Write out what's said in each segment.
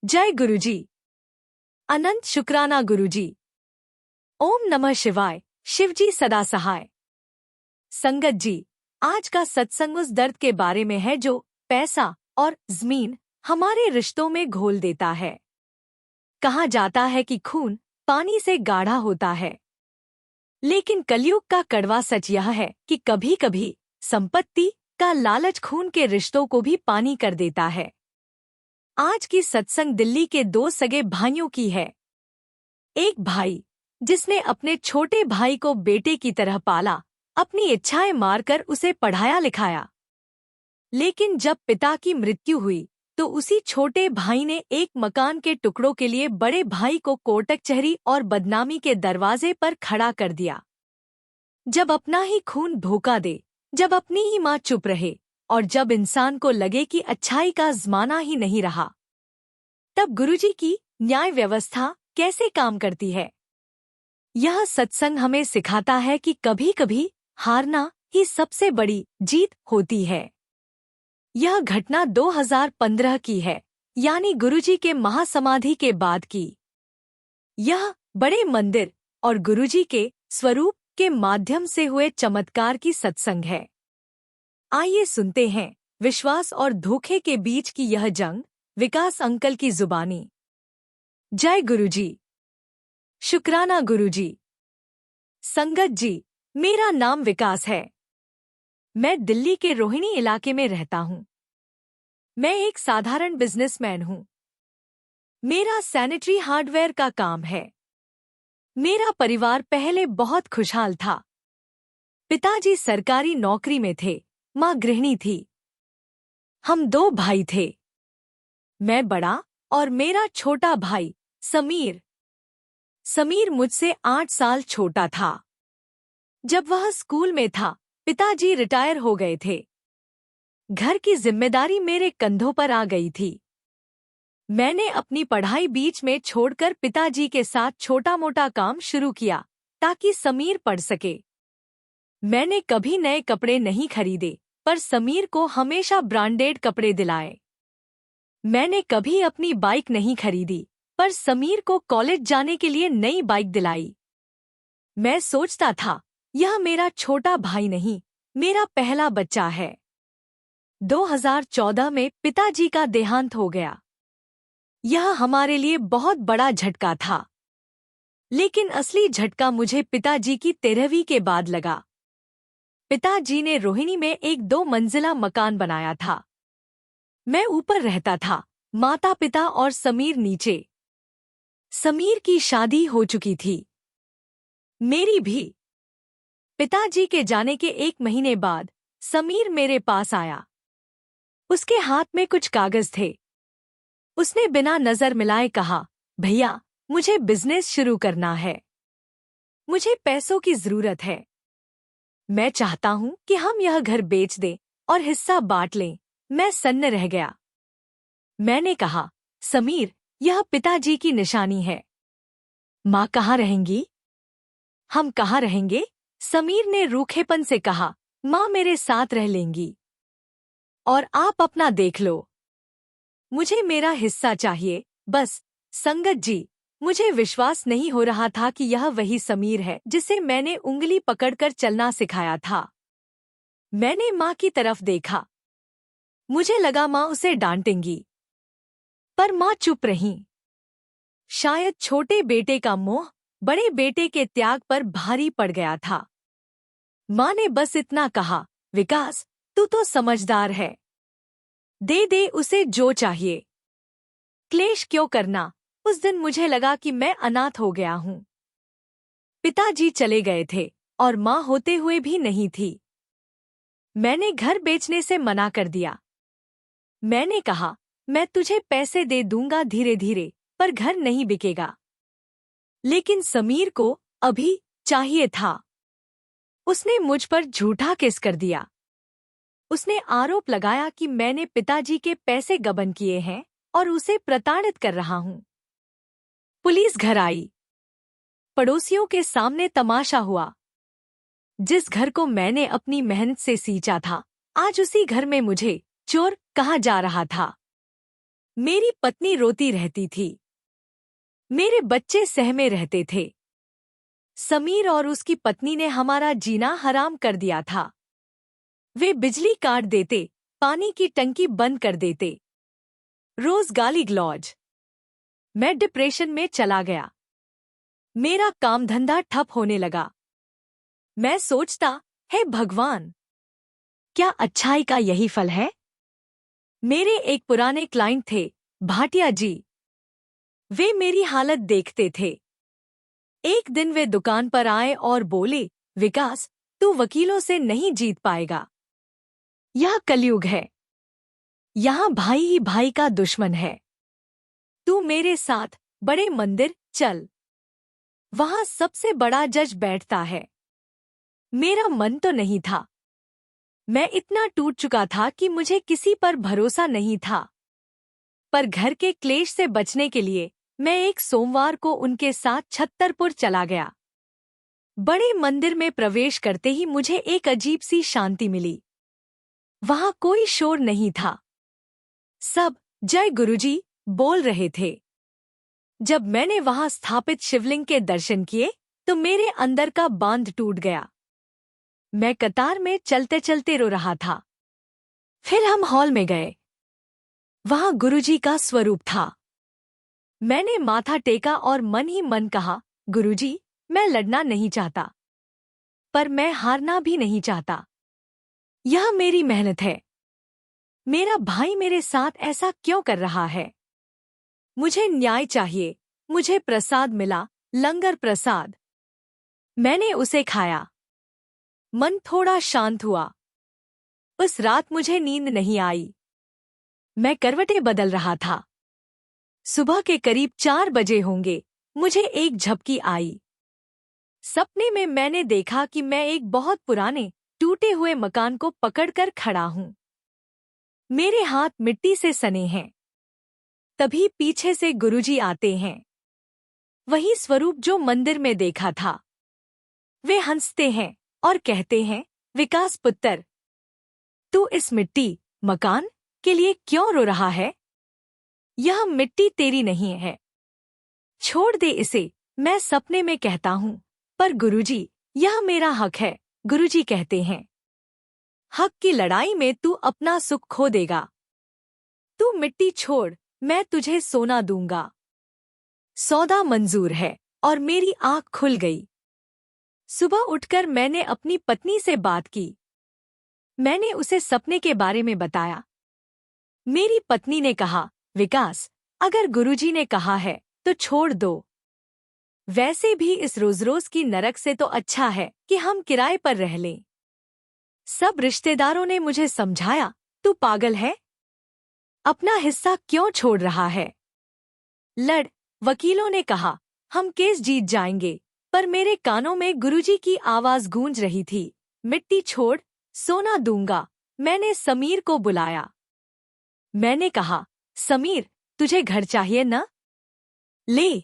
जय गुरुजी। अनंत शुक्राना गुरुजी। ओम नमः शिवाय। शिवजी सदा सहाय। संगत जी, आज का सत्संग उस दर्द के बारे में है जो पैसा और जमीन हमारे रिश्तों में घोल देता है। कहा जाता है कि खून पानी से गाढ़ा होता है, लेकिन कलयुग का कड़वा सच यह है कि कभी-कभी संपत्ति का लालच खून के रिश्तों को भी पानी कर देता है। आज की सत्संग दिल्ली के दो सगे भाइयों की है। एक भाई जिसने अपने छोटे भाई को बेटे की तरह पाला, अपनी इच्छाएं मारकर उसे पढ़ाया लिखाया, लेकिन जब पिता की मृत्यु हुई तो उसी छोटे भाई ने एक मकान के टुकड़ों के लिए बड़े भाई को कोर्ट कचहरी और बदनामी के दरवाजे पर खड़ा कर दिया। जब अपना ही खून धोखा दे, जब अपनी ही माँ चुप रहे और जब इंसान को लगे कि अच्छाई का ज़माना ही नहीं रहा, तब गुरुजी की न्याय व्यवस्था कैसे काम करती है। यह सत्संग हमें सिखाता है कि कभी-कभी हारना ही सबसे बड़ी जीत होती है। यह घटना 2015 की है, यानी गुरुजी के महासमाधि के बाद की। यह बड़े मंदिर और गुरुजी के स्वरूप के माध्यम से हुए चमत्कार की सत्संग है। आइए सुनते हैं विश्वास और धोखे के बीच की यह जंग, विकास अंकल की जुबानी। जय गुरुजी। शुक्राना गुरुजी। संगत जी, मेरा नाम विकास है। मैं दिल्ली के रोहिणी इलाके में रहता हूँ। मैं एक साधारण बिजनेसमैन हूँ। मेरा सैनिटरी हार्डवेयर का काम है। मेरा परिवार पहले बहुत खुशहाल था। पिताजी सरकारी नौकरी में थे, माँ गृहिणी थी। हम दो भाई थे, मैं बड़ा और मेरा छोटा भाई समीर। समीर मुझसे 8 साल छोटा था। जब वह स्कूल में था, पिताजी रिटायर हो गए थे। घर की जिम्मेदारी मेरे कंधों पर आ गई थी। मैंने अपनी पढ़ाई बीच में छोड़कर पिताजी के साथ छोटा-मोटा काम शुरू किया ताकि समीर पढ़ सके। मैंने कभी नए कपड़े नहीं खरीदे, पर समीर को हमेशा ब्रांडेड कपड़े दिलाए। मैंने कभी अपनी बाइक नहीं खरीदी, पर समीर को कॉलेज जाने के लिए नई बाइक दिलाई। मैं सोचता था, यह मेरा छोटा भाई नहीं, मेरा पहला बच्चा है। 2014 में पिताजी का देहांत हो गया। यह हमारे लिए बहुत बड़ा झटका था, लेकिन असली झटका मुझे पिताजी की 13वीं के बाद लगा। पिताजी ने रोहिणी में एक 2 मंजिला मकान बनाया था। मैं ऊपर रहता था, माता पिता और समीर नीचे। समीर की शादी हो चुकी थी, मेरी भी। पिताजी के जाने के 1 महीने बाद समीर मेरे पास आया। उसके हाथ में कुछ कागज थे। उसने बिना नजर मिलाए कहा, भैया, मुझे बिजनेस शुरू करना है। मुझे पैसों की जरूरत है। मैं चाहता हूं कि हम यह घर बेच दें और हिस्सा बांट लें। मैं सन्न रह गया। मैंने कहा, समीर, यह पिताजी की निशानी है। माँ कहाँ रहेंगी? हम कहाँ रहेंगे? समीर ने रूखेपन से कहा, माँ मेरे साथ रह लेंगी और आप अपना देख लो। मुझे मेरा हिस्सा चाहिए, बस। संगत जी, मुझे विश्वास नहीं हो रहा था कि यह वही समीर है जिसे मैंने उंगली पकड़कर चलना सिखाया था। मैंने माँ की तरफ देखा। मुझे लगा माँ उसे डांटेंगी, पर माँ चुप रहीं। शायद छोटे बेटे का मोह बड़े बेटे के त्याग पर भारी पड़ गया था। माँ ने बस इतना कहा, विकास, तू तो समझदार है, दे दे उसे जो चाहिए। क्लेश क्यों करना? उस दिन मुझे लगा कि मैं अनाथ हो गया हूँ। पिताजी चले गए थे और माँ होते हुए भी नहीं थी। मैंने घर बेचने से मना कर दिया। मैंने कहा, मैं तुझे पैसे दे दूंगा धीरे धीरे, पर घर नहीं बिकेगा। लेकिन समीर को अभी चाहिए था। उसने मुझ पर झूठा केस कर दिया। उसने आरोप लगाया कि मैंने पिताजी के पैसे गबन किए हैं और उसे प्रताड़ित कर रहा हूं। पुलिस घर आई। पड़ोसियों के सामने तमाशा हुआ। जिस घर को मैंने अपनी मेहनत से सींचा था, आज उसी घर में मुझे चोर कहा जा रहा था। मेरी पत्नी रोती रहती थी। मेरे बच्चे सहमे रहते थे। समीर और उसकी पत्नी ने हमारा जीना हराम कर दिया था। वे बिजली काट देते, पानी की टंकी बंद कर देते, रोज गाली गलौज। मैं डिप्रेशन में चला गया। मेरा काम धंधा ठप होने लगा। मैं सोचता, हे भगवान, क्या अच्छाई का यही फल है? मेरे एक पुराने क्लाइंट थे, भाटिया जी। वे मेरी हालत देखते थे। एक दिन वे दुकान पर आए और बोले, विकास, तू वकीलों से नहीं जीत पाएगा। यह कलयुग है। यहाँ भाई ही भाई का दुश्मन है। तू मेरे साथ बड़े मंदिर चल। वहां सबसे बड़ा जज बैठता है। मेरा मन तो नहीं था। मैं इतना टूट चुका था कि मुझे किसी पर भरोसा नहीं था। पर घर के क्लेश से बचने के लिए मैं एक सोमवार को उनके साथ छत्तरपुर चला गया। बड़े मंदिर में प्रवेश करते ही मुझे एक अजीब सी शांति मिली। वहां कोई शोर नहीं था। सब जय गुरुजी बोल रहे थे। जब मैंने वहां स्थापित शिवलिंग के दर्शन किए तो मेरे अंदर का बांध टूट गया। मैं कतार में चलते चलते रो रहा था। फिर हम हॉल में गए। वहां गुरुजी का स्वरूप था। मैंने माथा टेका और मन ही मन कहा, गुरुजी, मैं लड़ना नहीं चाहता, पर मैं हारना भी नहीं चाहता। यह मेरी मेहनत है। मेरा भाई मेरे साथ ऐसा क्यों कर रहा है? मुझे न्याय चाहिए। मुझे प्रसाद मिला, लंगर प्रसाद। मैंने उसे खाया। मन थोड़ा शांत हुआ। उस रात मुझे नींद नहीं आई। मैं करवटें बदल रहा था। सुबह के करीब 4 बजे होंगे, मुझे एक झपकी आई। सपने में मैंने देखा कि मैं एक बहुत पुराने टूटे हुए मकान को पकड़कर खड़ा हूं। मेरे हाथ मिट्टी से सने हैं। तभी पीछे से गुरुजी आते हैं। वही स्वरूप जो मंदिर में देखा था। वे हंसते हैं और कहते हैं, विकास पुत्र, तू इस मिट्टी मकान के लिए क्यों रो रहा है? यह मिट्टी तेरी नहीं है। छोड़ दे इसे। मैं सपने में कहता हूँ, पर गुरुजी, यह मेरा हक है। गुरुजी कहते हैं, हक की लड़ाई में तू अपना सुख खो देगा। तू मिट्टी छोड़, मैं तुझे सोना दूंगा। सौदा मंजूर है। और मेरी आंख खुल गई। सुबह उठकर मैंने अपनी पत्नी से बात की। मैंने उसे सपने के बारे में बताया। मेरी पत्नी ने कहा, विकास, अगर गुरुजी ने कहा है तो छोड़ दो। वैसे भी इस रोज रोज की नरक से तो अच्छा है कि हम किराए पर रह लें। सब रिश्तेदारों ने मुझे समझाया, तू पागल है? अपना हिस्सा क्यों छोड़ रहा है? लड़। वकीलों ने कहा, हम केस जीत जाएंगे, पर मेरे कानों में गुरुजी की आवाज गूंज रही थी, मिट्टी छोड़, सोना दूंगा। मैंने समीर को बुलाया। मैंने कहा, समीर, तुझे घर चाहिए न? ले।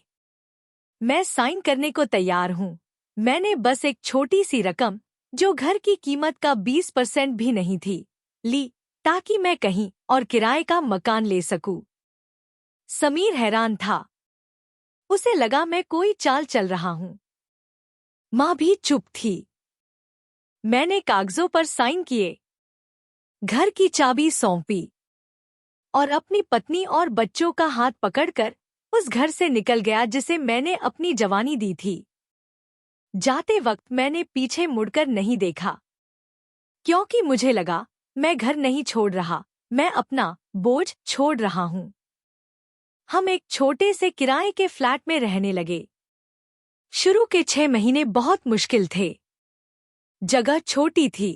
मैं साइन करने को तैयार हूँ। मैंने बस एक छोटी सी रकम, जो घर की कीमत का 20% भी नहीं थी, ली, ताकि मैं कहीं और किराए का मकान ले सकूं। समीर हैरान था। उसे लगा मैं कोई चाल चल रहा हूँ। माँ भी चुप थी। मैंने कागजों पर साइन किए, घर की चाबी सौंपी और अपनी पत्नी और बच्चों का हाथ पकड़कर उस घर से निकल गया जिसे मैंने अपनी जवानी दी थी। जाते वक्त मैंने पीछे मुड़कर नहीं देखा, क्योंकि मुझे लगा मैं घर नहीं छोड़ रहा, मैं अपना बोझ छोड़ रहा हूँ। हम एक छोटे से किराए के फ्लैट में रहने लगे। शुरू के 6 महीने बहुत मुश्किल थे। जगह छोटी थी,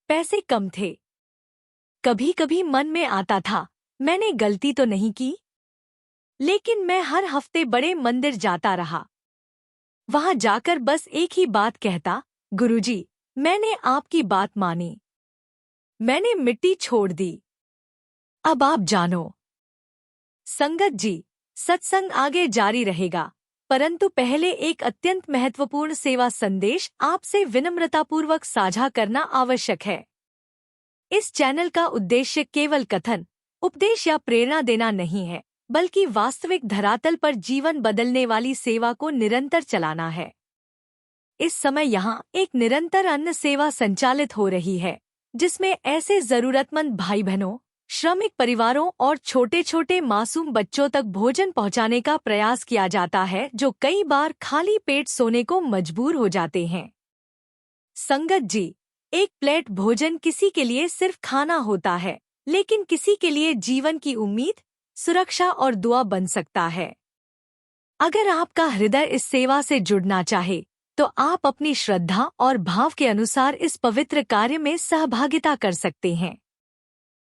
पैसे कम थे। कभी कभी मन में आता था, मैंने गलती तो नहीं की? लेकिन मैं हर हफ्ते बड़े मंदिर जाता रहा। वहां जाकर बस एक ही बात कहता, गुरुजी, मैंने आपकी बात मानी। मैंने मिट्टी छोड़ दी। अब आप जानो। संगत जी, सत्संग आगे जारी रहेगा, परंतु पहले एक अत्यंत महत्वपूर्ण सेवा संदेश आपसे विनम्रतापूर्वक साझा करना आवश्यक है। इस चैनल का उद्देश्य केवल कथन उपदेश या प्रेरणा देना नहीं है, बल्कि वास्तविक धरातल पर जीवन बदलने वाली सेवा को निरंतर चलाना है। इस समय यहाँ एक निरंतर अन्न सेवा संचालित हो रही है, जिसमें ऐसे जरूरतमंद भाई बहनों, श्रमिक परिवारों और छोटे छोटे मासूम बच्चों तक भोजन पहुँचाने का प्रयास किया जाता है, जो कई बार खाली पेट सोने को मजबूर हो जाते हैं। संगत जी, एक प्लेट भोजन किसी के लिए सिर्फ खाना होता है, लेकिन किसी के लिए जीवन की उम्मीद, सुरक्षा और दुआ बन सकता है। अगर आपका हृदय इस सेवा से जुड़ना चाहे, तो आप अपनी श्रद्धा और भाव के अनुसार इस पवित्र कार्य में सहभागिता कर सकते हैं।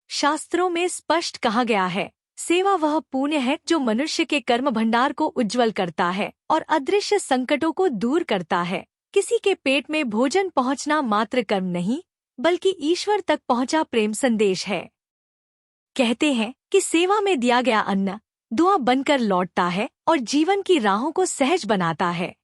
शास्त्रों में स्पष्ट कहा गया है, सेवा वह पुण्य है जो मनुष्य के कर्म भंडार को उज्जवल करता है और अदृश्य संकटों को दूर करता है। किसी के पेट में भोजन पहुंचना मात्र कर्म नहीं, बल्कि ईश्वर तक पहुंचा प्रेम संदेश है। कहते हैं कि सेवा में दिया गया अन्न दुआ बनकर लौटता है और जीवन की राहों को सहज बनाता है।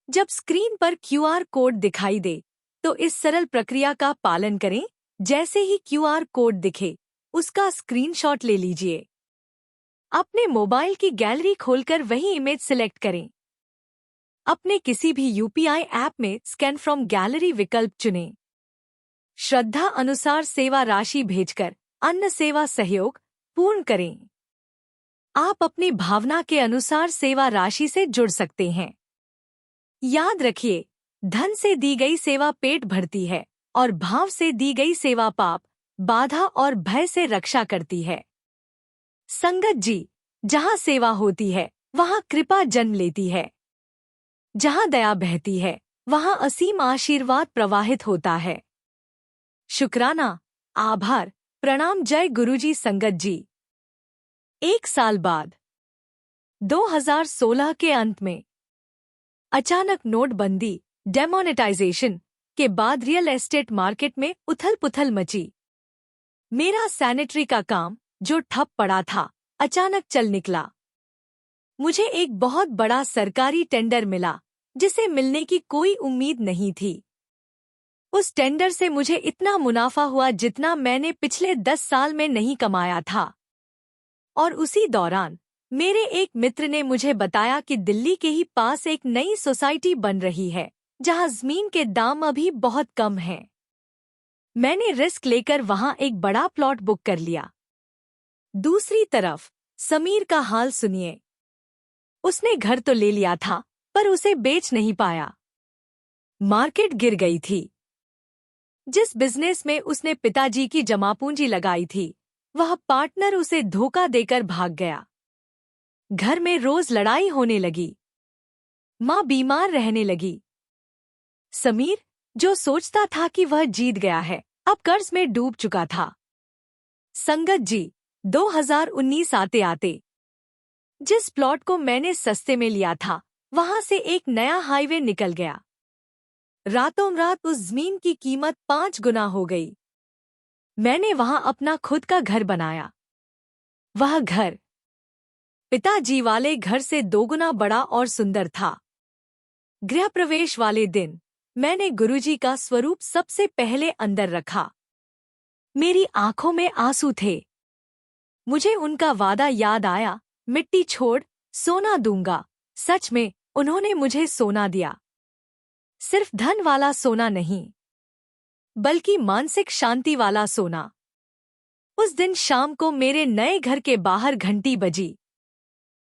जब स्क्रीन पर क्यूआर कोड दिखाई दे, तो इस सरल प्रक्रिया का पालन करें। जैसे ही क्यूआर कोड दिखे, उसका स्क्रीनशॉट ले लीजिए। अपने मोबाइल की गैलरी खोलकर वही इमेज सिलेक्ट करें। अपने किसी भी यूपीआई ऐप में स्कैन फ्रॉम गैलरी विकल्प चुनें। श्रद्धा अनुसार सेवा राशि भेजकर अन्न सेवा सहयोग पूर्ण करें। आप अपनी भावना के अनुसार सेवा राशि से जुड़ सकते हैं। याद रखिए, धन से दी गई सेवा पेट भरती है और भाव से दी गई सेवा पाप, बाधा और भय से रक्षा करती है। संगत जी, जहाँ सेवा होती है, वहाँ कृपा जन्म लेती है। जहाँ दया बहती है, वहाँ असीम आशीर्वाद प्रवाहित होता है। शुक्राना, आभार, प्रणाम। जय गुरुजी। संगत जी, 1 साल बाद 2016 के अंत में अचानक नोटबंदी डेमोनेटाइजेशन के बाद रियल एस्टेट मार्केट में उथल-पुथल मची। मेरा सैनिटरी का काम जो ठप पड़ा था, अचानक चल निकला। मुझे एक बहुत बड़ा सरकारी टेंडर मिला, जिसे मिलने की कोई उम्मीद नहीं थी। उस टेंडर से मुझे इतना मुनाफा हुआ जितना मैंने पिछले 10 साल में नहीं कमाया था। और उसी दौरान मेरे एक मित्र ने मुझे बताया कि दिल्ली के ही पास एक नई सोसाइटी बन रही है, जहां जमीन के दाम अभी बहुत कम हैं। मैंने रिस्क लेकर वहां एक बड़ा प्लॉट बुक कर लिया। दूसरी तरफ समीर का हाल सुनिए। उसने घर तो ले लिया था, पर उसे बेच नहीं पाया। मार्केट गिर गई थी। जिस बिजनेस में उसने पिताजी की जमापूंजी लगाई थी, वह पार्टनर उसे धोखा देकर भाग गया। घर में रोज लड़ाई होने लगी। माँ बीमार रहने लगी। समीर, जो सोचता था कि वह जीत गया है, अब कर्ज में डूब चुका था। संगत जी, 2019 आते आते जिस प्लॉट को मैंने सस्ते में लिया था, वहां से एक नया हाईवे निकल गया। रातों रात उस जमीन की कीमत 5 गुना हो गई। मैंने वहां अपना खुद का घर बनाया। वह घर पिताजी वाले घर से 2 गुना बड़ा और सुंदर था। गृह प्रवेश वाले दिन मैंने गुरुजी का स्वरूप सबसे पहले अंदर रखा। मेरी आंखों में आंसू थे। मुझे उनका वादा याद आया, मिट्टी छोड़ सोना दूंगा। सच में उन्होंने मुझे सोना दिया। सिर्फ धन वाला सोना नहीं, बल्कि मानसिक शांति वाला सोना। उस दिन शाम को मेरे नए घर के बाहर घंटी बजी।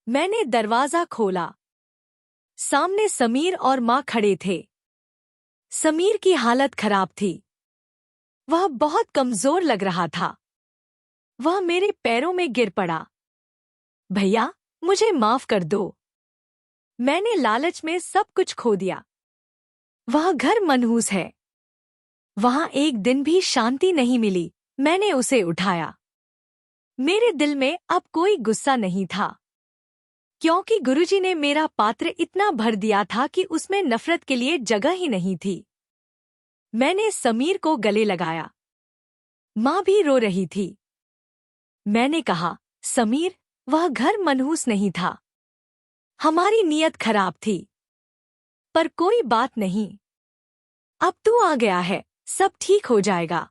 मैंने दरवाजा खोला। सामने समीर और माँ खड़े थे। समीर की हालत खराब थी। वह बहुत कमजोर लग रहा था। वह मेरे पैरों में गिर पड़ा। भैया, मुझे माफ कर दो। मैंने लालच में सब कुछ खो दिया। वह घर मनहूस है। वहां एक दिन भी शांति नहीं मिली। मैंने उसे उठाया। मेरे दिल में अब कोई गुस्सा नहीं था, क्योंकि गुरुजी ने मेरा पात्र इतना भर दिया था कि उसमें नफरत के लिए जगह ही नहीं थी। मैंने समीर को गले लगाया। माँ भी रो रही थी। मैंने कहा, समीर, वह घर मनहूस नहीं था। हमारी नीयत खराब थी। पर कोई बात नहीं। अब तू आ गया है, सब ठीक हो जाएगा।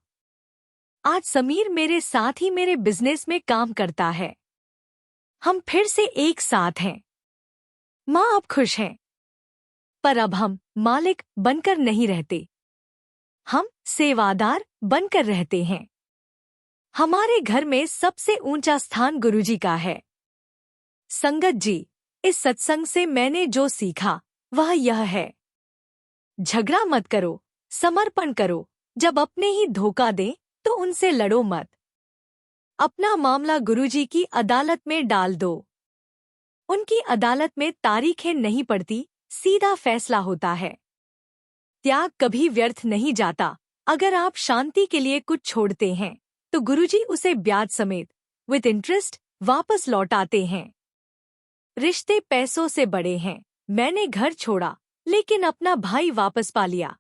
आज समीर मेरे साथ ही मेरे बिजनेस में काम करता है। हम फिर से एक साथ हैं। माँ अब खुश हैं। पर अब हम मालिक बनकर नहीं रहते, हम सेवादार बनकर रहते हैं। हमारे घर में सबसे ऊंचा स्थान गुरुजी का है। संगत जी, इस सत्संग से मैंने जो सीखा वह यह है, झगड़ा मत करो, समर्पण करो। जब अपने ही धोखा दें तो उनसे लड़ो मत। अपना मामला गुरुजी की अदालत में डाल दो। उनकी अदालत में तारीखें नहीं पड़ती, सीधा फैसला होता है। त्याग कभी व्यर्थ नहीं जाता। अगर आप शांति के लिए कुछ छोड़ते हैं तो गुरुजी उसे ब्याज समेत विद इंटरेस्ट वापस लौटाते हैं। रिश्ते पैसों से बड़े हैं। मैंने घर छोड़ा लेकिन अपना भाई वापस पा लिया।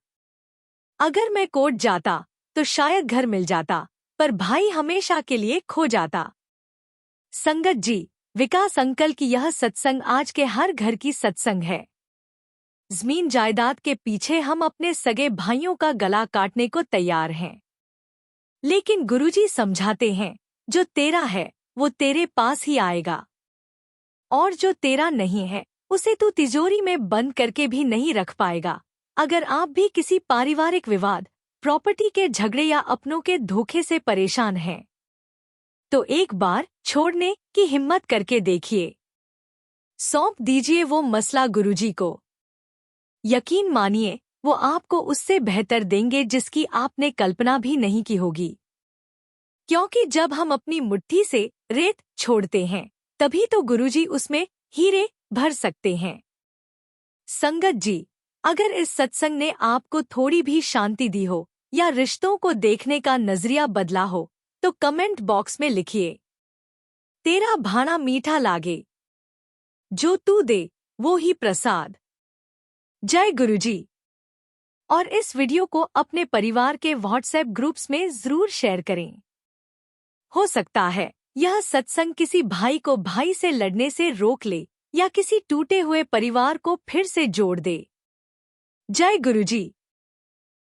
अगर मैं कोर्ट जाता तो शायद घर मिल जाता, पर भाई हमेशा के लिए खो जाता। संगत जी, विकास अंकल की यह सत्संग आज के हर घर की सत्संग है। जमीन जायदाद के पीछे हम अपने सगे भाइयों का गला काटने को तैयार हैं, लेकिन गुरुजी समझाते हैं जो तेरा है वो तेरे पास ही आएगा, और जो तेरा नहीं है उसे तू तिजोरी में बंद करके भी नहीं रख पाएगा। अगर आप भी किसी पारिवारिक विवाद, प्रॉपर्टी के झगड़े या अपनों के धोखे से परेशान हैं तो एक बार छोड़ने की हिम्मत करके देखिए। सौंप दीजिए वो मसला गुरुजी को। यकीन मानिए वो आपको उससे बेहतर देंगे जिसकी आपने कल्पना भी नहीं की होगी। क्योंकि जब हम अपनी मुट्ठी से रेत छोड़ते हैं तभी तो गुरुजी उसमें हीरे भर सकते हैं। संगत जी, अगर इस सत्संग ने आपको थोड़ी भी शांति दी हो या रिश्तों को देखने का नजरिया बदला हो तो कमेंट बॉक्स में लिखिए, तेरा भाना मीठा लागे, जो तू दे वो ही प्रसाद। जय गुरुजी। और इस वीडियो को अपने परिवार के व्हाट्सएप ग्रुप्स में जरूर शेयर करें। हो सकता है यह सत्संग किसी भाई को भाई से लड़ने से रोक ले या किसी टूटे हुए परिवार को फिर से जोड़ दे। जय गुरुजी।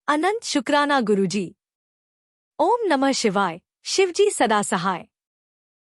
अनंत शुक्राना गुरुजी। ओम नमः शिवाय। शिवजी सदा सहाय।